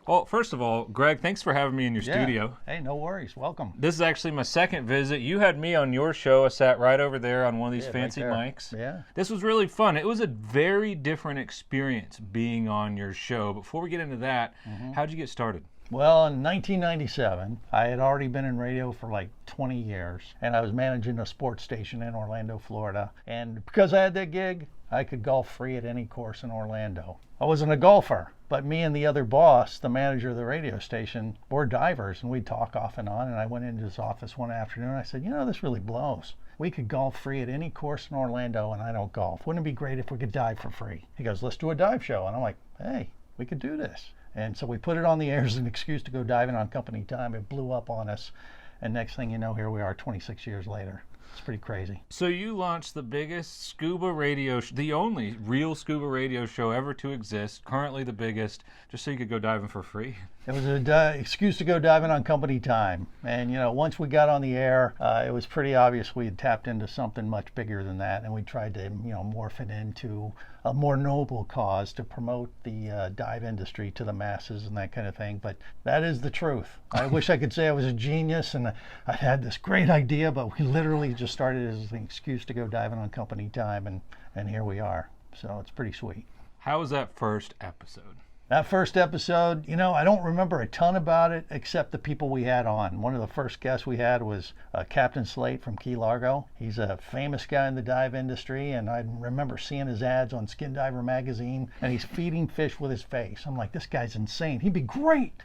Well, first of all, Greg, thanks for having me in your studio. Hey, no worries. Welcome. This is actually my second visit. You had me on your show. I sat right over there on one of these fancy mics. Yeah. This was really fun. It was a very different experience being on your show. Before we get into that, how'd you get started? Well, in 1997, I had already been in radio for like 20 years, and I was managing a sports station in Orlando, Florida. And because I had that gig, I could golf free at any course in Orlando. I wasn't a golfer, but me and the other boss, the manager of the radio station, were divers, and we'd talk off and on. And I went into his office one afternoon, and I said, you know, this really blows. We could golf free at any course in Orlando, and I don't golf. Wouldn't it be great if we could dive for free? He goes, let's do a dive show. And I'm like, hey, we could do this. And so we put it on the air as an excuse to go diving on company time. It blew up on us. And next thing you know, here we are 26 years later. It's pretty crazy. So you launched the biggest scuba radio, the only real scuba radio show ever to exist, currently the biggest, just so you could go diving for free. It was an excuse to go diving on company time. And, you know, once we got on the air, it was pretty obvious we had tapped into something much bigger than that. And we tried to, you know, morph it into a more noble cause to promote the dive industry to the masses and that kind of thing. But that is the truth. I wish I could say I was a genius and I had this great idea, but we literally just started as an excuse to go diving on company time. And here we are. So it's pretty sweet. How was that first episode? That first episode, you know, I don't remember a ton about it except the people we had on. One of the first guests we had was Captain Slate from Key Largo. He's a famous guy in the dive industry, and I remember seeing his ads on Skin Diver magazine, and he's feeding fish with his face. I'm like, this guy's insane. He'd be great.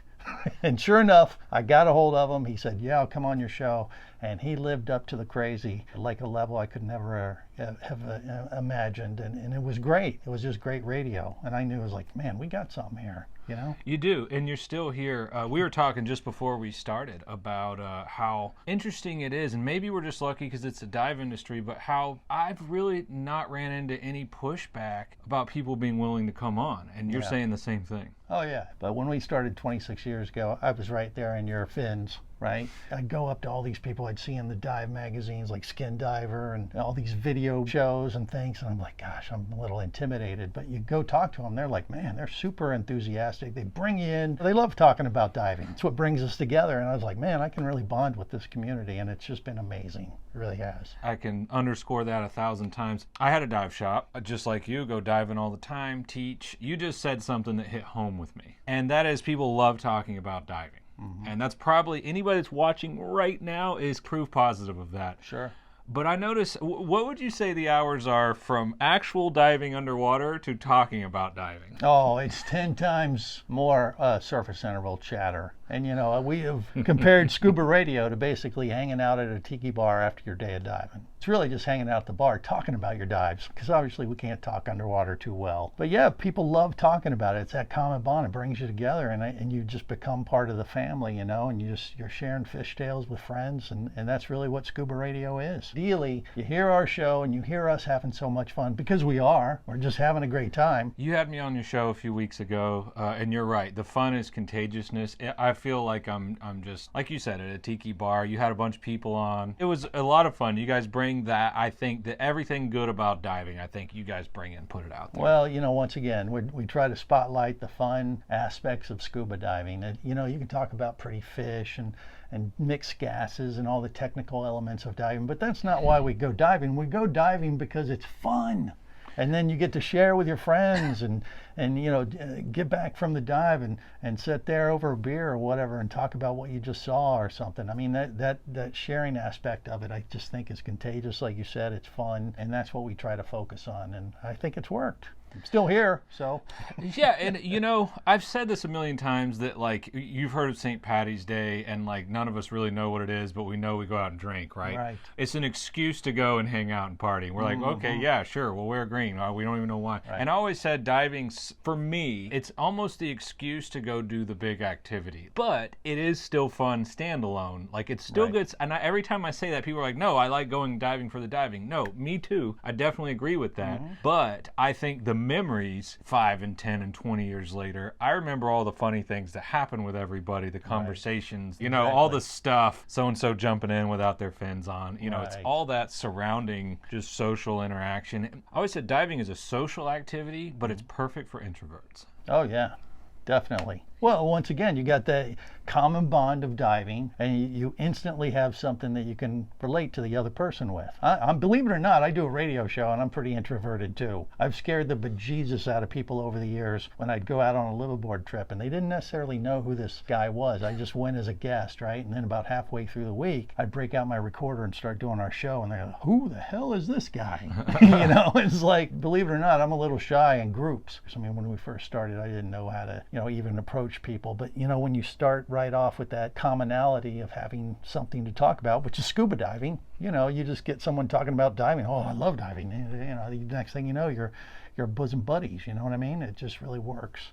And sure enough, I got a hold of him. He said, yeah, I'll come on your show. And he lived up to the crazy, like a level I could never have imagined. And it was great. It was just great radio. And I knew, it was like, man, we got something here, you know? You do, and you're still here. We were talking just before we started about how interesting it is, and maybe we're just lucky because it's a dive industry, but how I've really not ran into any pushback about people being willing to come on. And you're saying the same thing. Oh, yeah. But when we started 26 years ago, I was right there in your fins, right? I'd go up to all these people I'd see in the dive magazines like Skin Diver and all these video shows and things. And I'm like, gosh, I'm a little intimidated. But you go talk to them, they're like, man, they're super enthusiastic. They bring you in. They love talking about diving. It's what brings us together. And I was like, man, I can really bond with this community. And it's just been amazing. It really has. I can underscore that 1,000 times. I had a dive shop, just like you, go diving all the time, teach. You just said something that hit home with me. And that is, people love talking about diving. And that's probably, anybody that's watching right now is proof positive of that. Sure. But I notice, what would you say the hours are from actual diving underwater to talking about diving? Oh, it's 10 times more surface interval chatter. And, you know, we have compared Scuba Radio to basically hanging out at a Tiki Bar after your day of diving. It's really just hanging out at the bar talking about your dives, because obviously we can't talk underwater too well. But yeah, people love talking about it. It's that common bond. It brings you together, and you just become part of the family, you know, and you're sharing fish tales with friends, and that's really what Scuba Radio is. Ideally, you hear our show and you hear us having so much fun, because we're just having a great time. You had me on your show a few weeks ago, and you're right. The fun is contagiousness. I feel like I'm just, like you said, at a Tiki Bar. You had a bunch of people on. It was a lot of fun. You guys bring that, I think, that everything good about diving, I think you guys bring and put it out there. Well, you know, once again, we try to spotlight the fun aspects of scuba diving. And, you know, you can talk about pretty fish and mixed gases and all the technical elements of diving, but that's not why we go diving. We go diving because it's fun. And then you get to share with your friends and you know, get back from the dive and sit there over a beer or whatever and talk about what you just saw or something. I mean, that sharing aspect of it, I just think is contagious. Like you said, it's fun, and that's what we try to focus on, and I think it's worked. I'm still here, so. Yeah, and you know, I've said this a million times that, like, you've heard of St. Patty's Day, and like none of us really know what it is, but we know we go out and drink, right? Right. It's an excuse to go and hang out and party. We're like, okay, yeah, sure, we'll wear green. We don't even know why. Right. And I always said diving, for me, it's almost the excuse to go do the big activity. But it is still fun standalone. Like, it's still good. And every time I say that, people are like, no, I like going diving for the diving. No, me too. I definitely agree with that. But I think the memories 5 and 10 and 20 years later, I remember all the funny things that happen with everybody, the conversations, you know, all the stuff, so-and-so jumping in without their fins on, you know, it's all that surrounding just social interaction. I always said diving is a social activity, but it's perfect for introverts. Oh yeah, definitely. Well, once again, you got the common bond of diving, and you instantly have something that you can relate to the other person with. Believe it or not, I do a radio show, and I'm pretty introverted too. I've scared the bejesus out of people over the years when I'd go out on a liveaboard trip, and they didn't necessarily know who this guy was. I just went as a guest, right? And then about halfway through the week, I'd break out my recorder and start doing our show, and they're like, who the hell is this guy? It's like, believe it or not, I'm a little shy in groups. I mean, when we first started, I didn't know how to, even approach people. But, when you start right off with that commonality of having something to talk about, which is scuba diving, you just get someone talking about diving. Oh, I love diving. The next thing you know, you're bosom buddies. You know what I mean? It just really works.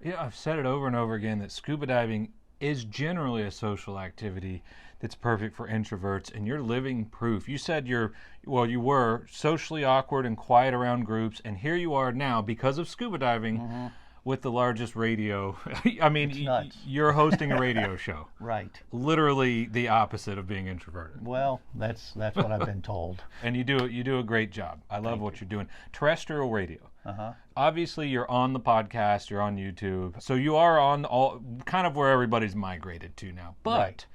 Yeah, I've said it over and over again that scuba diving is generally a social activity that's perfect for introverts, and you're living proof. You said you were socially awkward and quiet around groups, and here you are now because of scuba diving with the largest radio. I mean, you're hosting a radio show. Right. Literally the opposite of being introverted. Well, that's what I've been told. And you do a great job. I love what you're doing. Terrestrial radio. Obviously, you're on the podcast, you're on YouTube, so you are on all kind of where everybody's migrated to now. But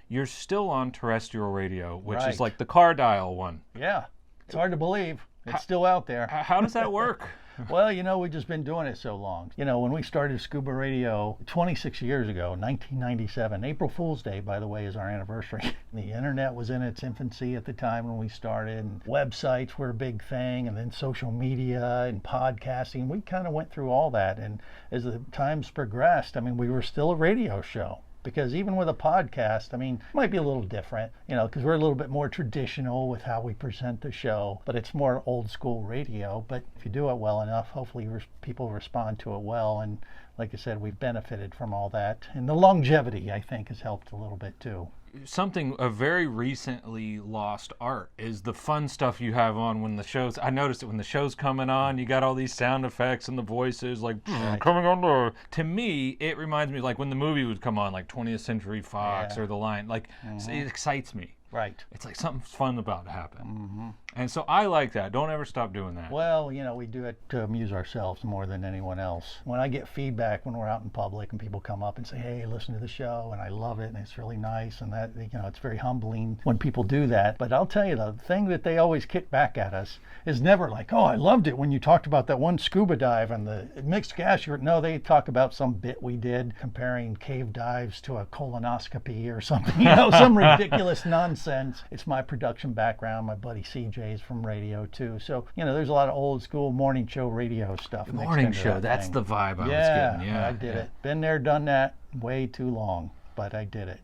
you're still on terrestrial radio, which is like the car dial one. Yeah, it's hard to believe. It's still out there. How does that work? Well, we've just been doing it so long. When we started Scuba Radio 26 years ago, 1997, April Fool's Day, by the way, is our anniversary. The internet was in its infancy at the time when we started, and websites were a big thing, and then social media and podcasting. We kind of went through all that, and as the times progressed, we were still a radio show. Because even with a podcast, it might be a little different, because we're a little bit more traditional with how we present the show, but it's more old school radio. But if you do it well enough, hopefully people respond to it well. And like I said, we've benefited from all that. And the longevity, I think, has helped a little bit too. Something a very recently lost art is the fun stuff you have on when the shows. I noticed it when the show's coming on. You got all these sound effects and the voices like coming on. To me, it reminds me like when the movie would come on, like 20th Century Fox or The Lion. Like it excites me. Right. It's like something fun about to happen. And so I like that. Don't ever stop doing that. Well, we do it to amuse ourselves more than anyone else. When I get feedback when we're out in public and people come up and say, hey, listen to the show, and I love it, and it's really nice, and that, it's very humbling when people do that. But I'll tell you, the thing that they always kick back at us is never like, oh, I loved it when you talked about that one scuba dive and the mixed gas. No, they talk about some bit we did comparing cave dives to a colonoscopy or something, some ridiculous nonsense. It's my production background. My buddy CJ's from radio too. So, there's a lot of old school morning show radio stuff. Morning show, that's the vibe I was getting. Yeah, I did it. Been there, done that way too long, but I did it.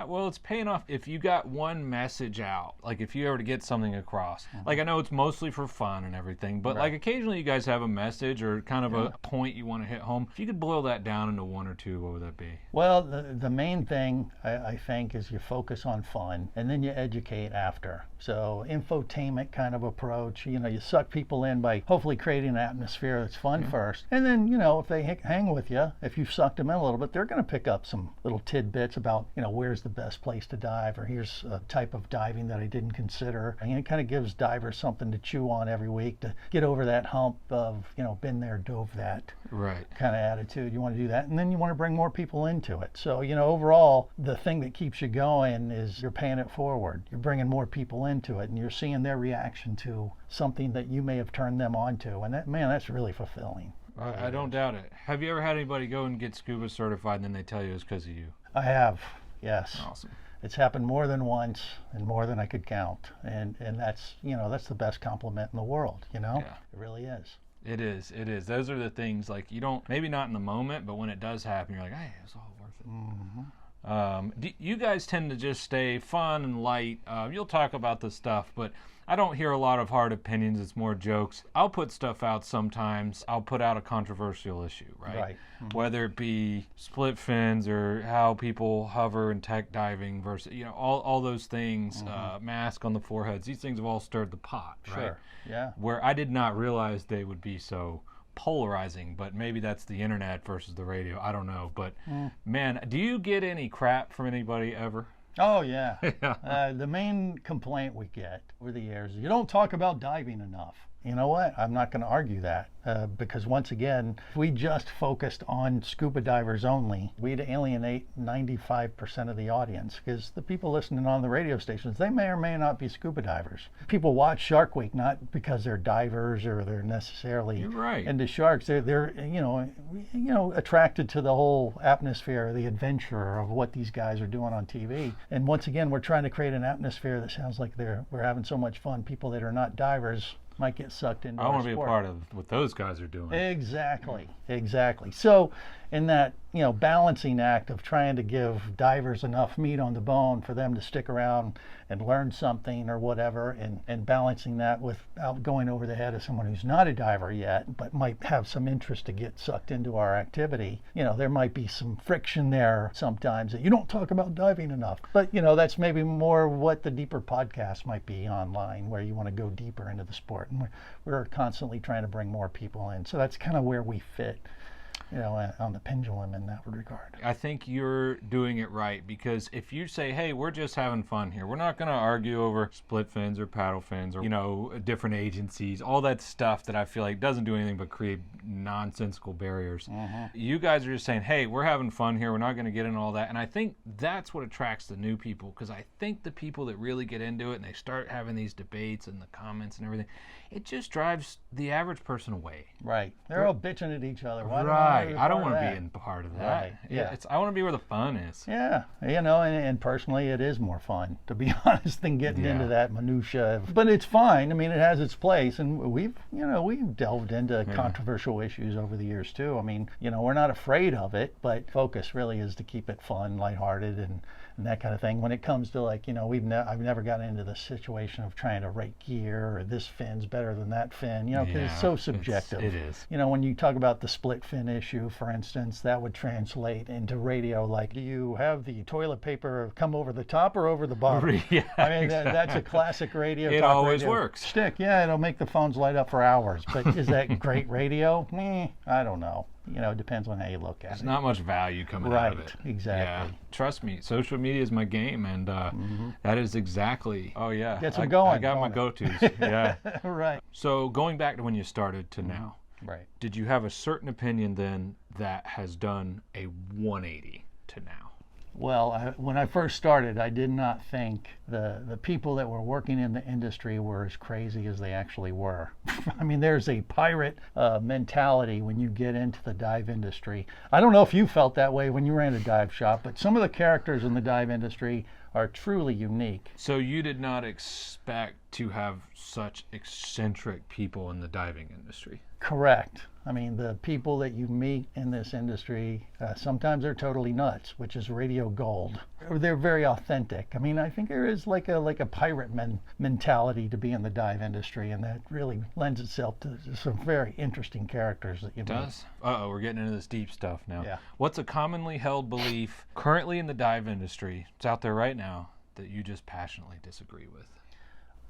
Well, it's paying off if you got one message out, like if you ever to get something across. Like I know it's mostly for fun and everything, but like occasionally you guys have a message or kind of a point you want to hit home. If you could boil that down into one or two, what would that be? Well, the main thing I think is you focus on fun and then you educate after. So infotainment kind of approach, you suck people in by hopefully creating an atmosphere that's fun first. And then, if they hang with you, if you've sucked them in a little bit, they're going to pick up some little tidbits about, where's the best place to dive, or here's a type of diving that I didn't consider. And it kind of gives divers something to chew on every week to get over that hump of, been there, dove that kind of attitude. You want to do that. And then you want to bring more people into it. So, overall, the thing that keeps you going is you're paying it forward. You're bringing more people into it and you're seeing their reaction to something that you may have turned them on to. And that's really fulfilling. I don't doubt it. Have you ever had anybody go and get scuba certified and then they tell you it's because of you? I have. Yes. Awesome. It's happened more than once and more than I could count. And that's, that's the best compliment in the world, Yeah. It really is. It is. Those are the things like you don't, maybe not in the moment, but when it does happen, you're like, hey, it's all worth it. You guys tend to just stay fun and light. You'll talk about the stuff, but I don't hear a lot of hard opinions. It's more jokes. I'll put stuff out sometimes. I'll put out a controversial issue, right? Whether it be split fins or how people hover and tech diving versus, all those things, mask on the foreheads. These things have all stirred the pot, right? Sure, yeah. Where I did not realize they would be so polarizing, but maybe that's the internet versus the radio. I don't know. But, man, do you get any crap from anybody ever? Oh, yeah. The main complaint we get over the years is you don't talk about diving enough. You know what? I'm not going to argue that because once again, if we just focused on scuba divers only, we'd alienate 95% of the audience because the people listening on the radio stations, they may or may not be scuba divers. People watch Shark Week not because they're divers or they're necessarily into sharks. They're attracted to the whole atmosphere, the adventure of what these guys are doing on TV. And once again, we're trying to create an atmosphere that sounds like we're having so much fun. People that are not divers might get sucked into our sport. I want to be a part of what those guys are doing. Exactly. So in that, balancing act of trying to give divers enough meat on the bone for them to stick around and learn something or whatever, and balancing that without going over the head of someone who's not a diver yet, but might have some interest to get sucked into our activity, there might be some friction there sometimes that you don't talk about diving enough. But, that's maybe more what the deeper podcast might be online, where you want to go deeper into the sport. And we're constantly trying to bring more people in. So that's kind of where we fit, on the pendulum in that regard. I think you're doing it right, because if you say, hey, we're just having fun here, we're not going to argue over split fins or paddle fins or, different agencies, all that stuff that I feel like doesn't do anything but create nonsensical barriers. You guys are just saying, hey, we're having fun here, we're not going to get into all that. And I think that's what attracts the new people, because I think the people that really get into it and they start having these debates and the comments and everything, it just drives the average person away. Right. They're all bitching at each other. I don't want to be in part of that. Right. Yeah. I want to be where the fun is. Yeah. And personally, it is more fun, to be honest, than getting into that minutia. But it's fine. I mean, it has its place, and we've delved into controversial issues over the years too. I mean, we're not afraid of it, but focus really is to keep it fun, lighthearted, and that kind of thing. When it comes to I've never gotten into the situation of trying to rate gear or this fin's better than that fin, because it's so subjective. It is. When you talk about the split fin issue, for instance, that would translate into radio like, do you have the toilet paper come over the top or over the bottom? Exactly. That's a classic radio. It always works. Shtick. Yeah, it'll make the phones light up for hours. But is that great radio? I don't know. It depends on how you look at it. There's not much value coming out of it. Right, exactly. Yeah. Trust me, social media is my game, and that is exactly, Gets them going. I got my go-tos, yeah. Right. So going back to when you started to now, right? Did you have a certain opinion then that has done a 180 to now? Well, when I first started, I did not think the people that were working in the industry were as crazy as they actually were. I mean, there's a pirate mentality when you get into the dive industry. I don't know if you felt that way when you ran a dive shop, but some of the characters in the dive industry are truly unique. So you did not expect to have such eccentric people in the diving industry? Correct. I mean, the people that you meet in this industry, sometimes they're totally nuts, which is radio gold. They're very authentic. I mean, I think there is like a pirate mentality to be in the dive industry, and that really lends itself to some very interesting characters that you meet. It does? Uh-oh, we're getting into this deep stuff now. Yeah. What's a commonly held belief currently in the dive industry, it's out there right now, that you just passionately disagree with?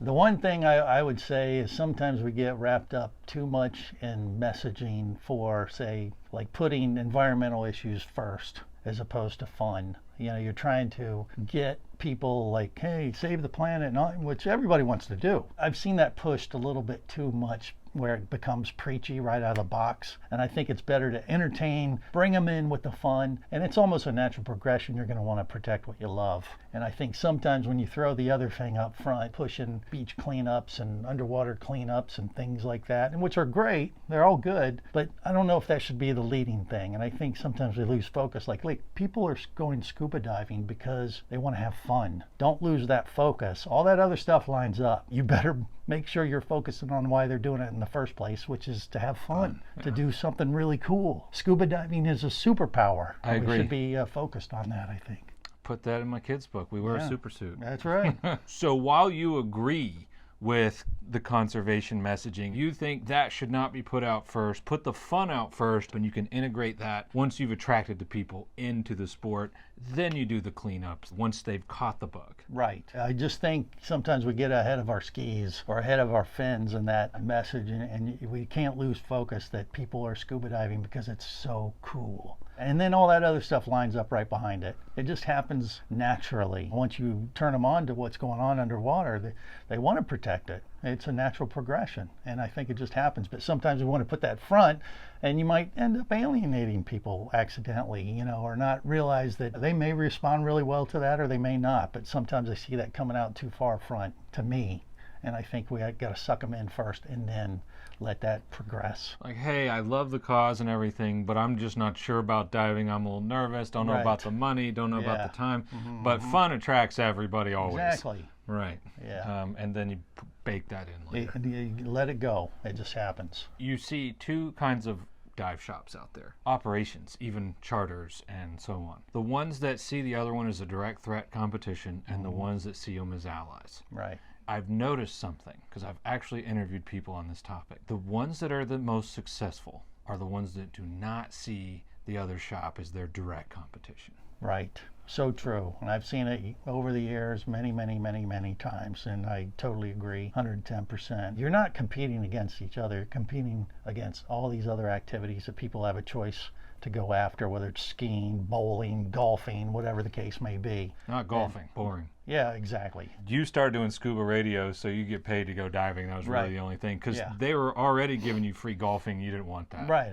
The one thing I would say is sometimes we get wrapped up too much in messaging for, say, like putting environmental issues first as opposed to fun. You're trying to get people like, hey, save the planet, which everybody wants to do. I've seen that pushed a little bit too much, where it becomes preachy right out of the box. And I think it's better to entertain, bring them in with the fun, and it's almost a natural progression. You're going to want to protect what you love. And I think sometimes when you throw the other thing up front, pushing beach cleanups and underwater cleanups and things like that, and which are great, they're all good, but I don't know if that should be the leading thing. And I think sometimes we lose focus. Like people are going scuba diving because they want to have fun. Don't lose that focus. All that other stuff lines up. You better make sure you're focusing on why they're doing it in the first place, which is to have fun, to do something really cool. Scuba diving is a superpower. I agree. We should be focused on that, I think. Put that in my kid's book. We wear a super suit. That's right. So while you agree with the conservation messaging, you think that should not be put out first. Put the fun out first, and you can integrate that once you've attracted the people into the sport. Then you do the cleanups once they've caught the bug. Right. I just think sometimes we get ahead of our skis or ahead of our fins in that message, and we can't lose focus that people are scuba diving because it's so cool. And then all that other stuff lines up right behind it. It just happens naturally. Once you turn them on to what's going on underwater, they want to protect it. It's a natural progression, and I think it just happens. But sometimes we want to put that front, and you might end up alienating people accidentally, you know, or not realize that they may respond really well to that, or they may not. But sometimes I see that coming out too far front to me, and I think we got to suck them in first, and then let that progress. Like, hey, I love the cause and everything, but I'm just not sure about diving. I'm a little nervous. Don't know about the money. Don't know about the time. But fun attracts everybody always. Exactly. Right. Yeah. And then you bake that in later. You let it go. It just happens. You see two kinds of dive shops out there. Operations, even charters and so on. The ones that see the other one as a direct threat competition, and the ones that see them as allies. Right. I've noticed something, because I've actually interviewed people on this topic. The ones that are the most successful are the ones that do not see the other shop as their direct competition. Right. So true. And I've seen it over the years many, many, many, many times, and I totally agree 110%. You're not competing against each other. You're competing against all these other activities that people have a choice to go after, whether it's skiing, bowling, golfing, whatever the case may be. Not golfing. Boring. Yeah, exactly. You started doing Scuba Radio, so you get paid to go diving. That was really the only thing, because they were already giving you free golfing. You didn't want that. Right,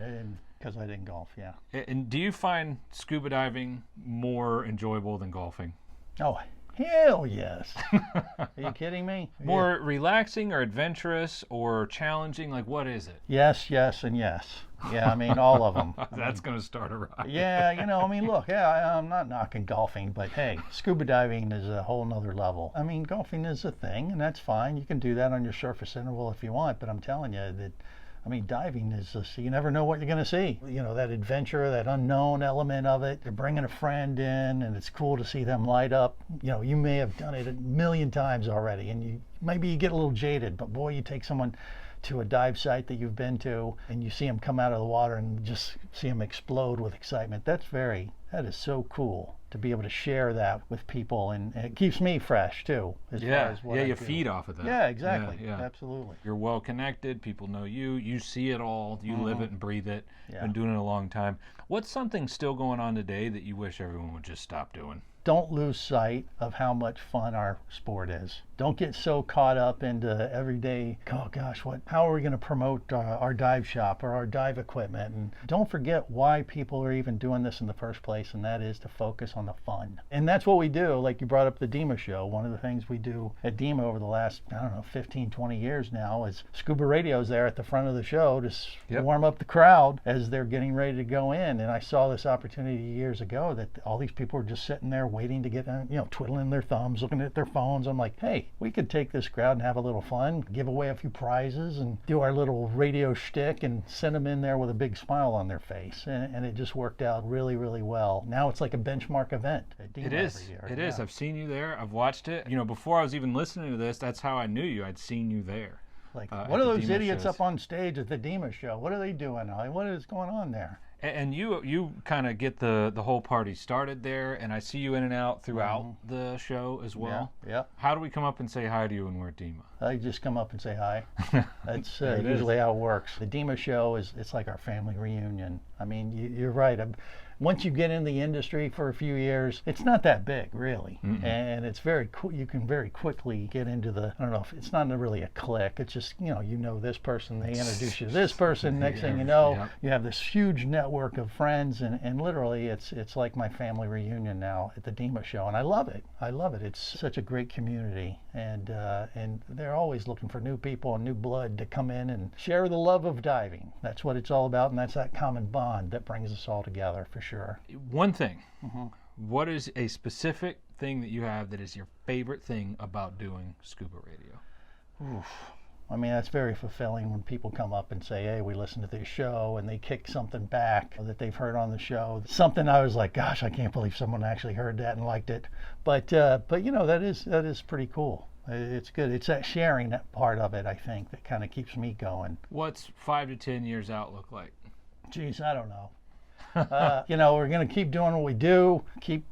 because I didn't golf, yeah. And do you find scuba diving more enjoyable than golfing? Oh, hell yes. Are you kidding me? More relaxing or adventurous or challenging? Like, what is it? Yes, yes, and yes. Yeah, I mean, all of them. That's going to start a riot. Yeah, you know, I mean, look, I'm not knocking golfing, but hey, scuba diving is a whole nother level. I mean, golfing is a thing, and that's fine. You can do that on your surface interval if you want, but I'm telling you that, I mean, diving is just, you never know what you're going to see. You know, that adventure, that unknown element of it. You're bringing a friend in, and it's cool to see them light up. You know, you may have done it a million times already, and maybe you get a little jaded, but boy, you take someone to a dive site that you've been to, and you see them come out of the water and just see them explode with excitement. That is so cool to be able to share that with people, and it keeps me fresh too. You feed off of that. Yeah, exactly. Yeah. Absolutely. You're well connected. People know you. You see it all. You live it and breathe it. Yeah. Been doing it a long time. What's something still going on today that you wish everyone would just stop doing? Don't lose sight of how much fun our sport is. Don't get so caught up into everyday, oh gosh, how are we going to promote our dive shop or our dive equipment? And don't forget why people are even doing this in the first place, and that is to focus on the fun. And that's what we do. Like you brought up the DEMA show. One of the things we do at DEMA over the last, 15, 20 years now is Scuba Radio's there at the front of the show to warm up the crowd as they're getting ready to go in. And I saw this opportunity years ago that all these people were just sitting there waiting to get, twiddling their thumbs, looking at their phones. I'm like, hey, we could take this crowd and have a little fun, give away a few prizes, and do our little radio shtick and send them in there with a big smile on their face. And it just worked out really, really well. Now it's like a benchmark event at DEMA every year. It is. I've seen you there. I've watched it. Before I was even listening to this, that's how I knew you. I'd seen you there. Like, what are those idiots up on stage at the DEMA show? What are they doing? What is going on there? And you kind of get the whole party started there, and I see you in and out throughout the show as well. Yeah. How do we come up and say hi to you when we're at DEMA? I just come up and say hi. That's usually how it works. The DEMA show it's like our family reunion. I mean, you're right. Once you get in the industry for a few years, it's not that big, really. And it's very cool. You can very quickly get into it's not really a clique. It's just, this person, they introduce you to this person. Next thing you know, you have this huge network of friends, and literally it's like my family reunion now at the DEMA show. And I love it. It's such a great community. And they're always looking for new people and new blood to come in and share the love of diving. That's what it's all about, and that's that common bond that brings us all together, for sure. One thing. What is a specific thing that you have that is your favorite thing about doing Scuba Radio? Oof. I mean, that's very fulfilling when people come up and say, hey, we listened to this show, and they kick something back that they've heard on the show. Something I was like, gosh, I can't believe someone actually heard that and liked it. But that is pretty cool. It's good. It's that sharing, that part of it, I think, that kind of keeps me going. What's 5 to 10 years out look like? Geez, I don't know. We're going to keep doing what we do, keep,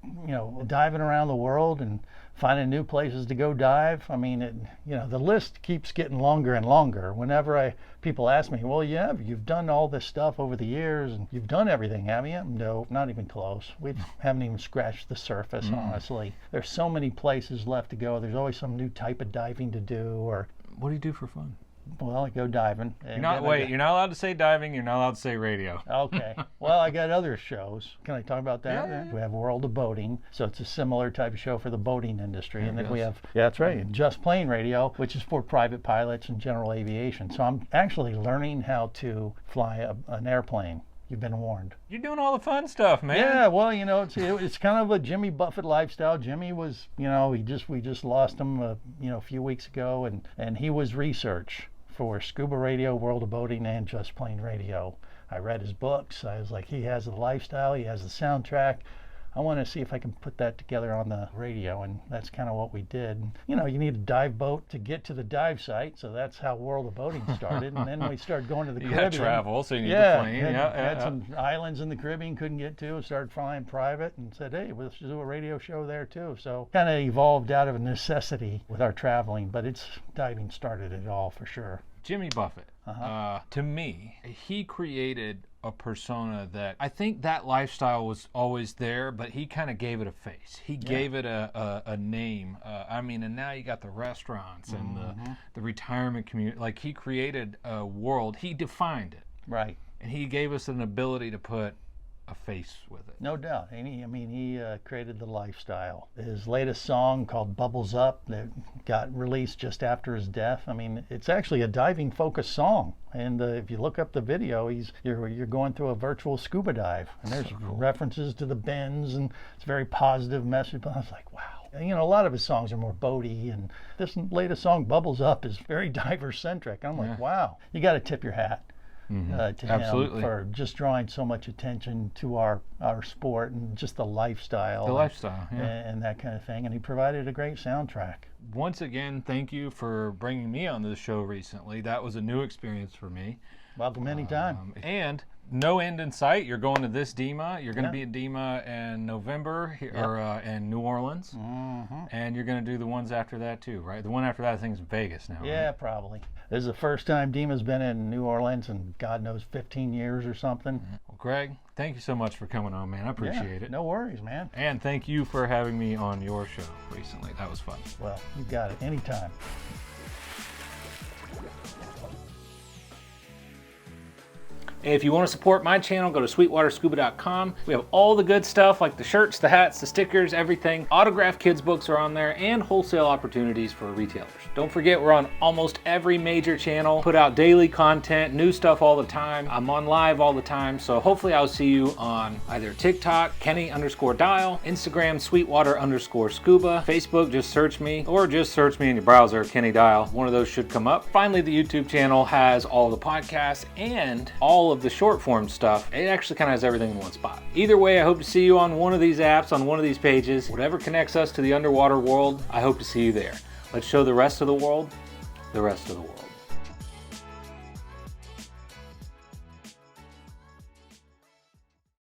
diving around the world and finding new places to go dive. I mean, the list keeps getting longer and longer. Whenever people ask me, well, you've done all this stuff over the years and you've done everything, haven't you? No, not even close. We haven't even scratched the surface, honestly. There's so many places left to go. There's always some new type of diving to do, or What do you do for fun? Well, I go diving. You're not allowed to say diving. You're not allowed to say radio. Okay. Well, I got other shows. Can I talk about that? Yeah. We have World of Boating, so it's a similar type of show for the boating industry. Yeah, and then we have, that's right, and Just Plane Radio, which is for private pilots and general aviation. So I'm actually learning how to fly an airplane. You've been warned. You're doing all the fun stuff, man. Yeah, well, it's kind of a Jimmy Buffett lifestyle. Jimmy was, we just lost him, a few weeks ago, and he was research for Scuba Radio, World of Boating, and Just Plane Radio. I read his books. I was like, he has the lifestyle, he has the soundtrack. I want to see if I can put that together on the radio, and that's kind of what we did. You need a dive boat to get to the dive site, so that's how World of Boating started. And then we started going to the Caribbean. You got to travel, so you need the plane. Had some islands in the Caribbean couldn't get to. Started flying private, and said, hey, let's do a radio show there too. So kind of evolved out of a necessity with our traveling, but diving started it all for sure. Jimmy Buffett, to me, he created a persona that I think that lifestyle was always there, but he kind of gave it a face. He gave it a name. And now you got the restaurants and the retirement community. Like, he created a world. He defined it. Right. And he gave us an ability to put a face with it. No doubt. And he created the lifestyle. His latest song called Bubbles Up that got released just after his death. It's actually a diving focused song. And if you look up the video, you're going through a virtual scuba dive. And there's references to the bends, and it's a very positive message. But I was like, wow. And, a lot of his songs are more boaty, and this latest song, Bubbles Up, is very diver centric. I'm like, wow. You got to tip your hat. To Absolutely. him for just drawing so much attention to our sport and just the lifestyle. And that kind of thing. And he provided a great soundtrack. Once again, thank you for bringing me on the show recently. That was a new experience for me. Welcome anytime. And no end in sight. You're going to this DEMA. You're going to be at DEMA in November in New Orleans. And you're going to do the ones after that too, right? The one after that, I think, is Vegas now. Yeah, right? probably. This is the first time DEMA's been in New Orleans in God knows 15 years or something. Well, Greg, thank you so much for coming on, man. I appreciate it. No worries, man. And thank you for having me on your show recently. That was fun. Well, you got it. Anytime. And if you want to support my channel, go to sweetwaterscuba.com. We have all the good stuff like the shirts, the hats, the stickers, everything. Autographed kids books are on there, and wholesale opportunities for retailers. Don't forget, we're on almost every major channel, put out daily content, new stuff all the time. I'm on live all the time, so hopefully I'll see you on either TikTok, Kenny_Dial, Instagram, Sweetwater_Scuba, Facebook, just search me, or just search me in your browser, Kenny Dial. One of those should come up. Finally, the YouTube channel has all the podcasts and all of the short form stuff. It actually kind of has everything in one spot. Either way, I hope to see you on one of these apps, on one of these pages. Whatever connects us to the underwater world, I hope to see you there. Let's show the rest of the world the rest of the world.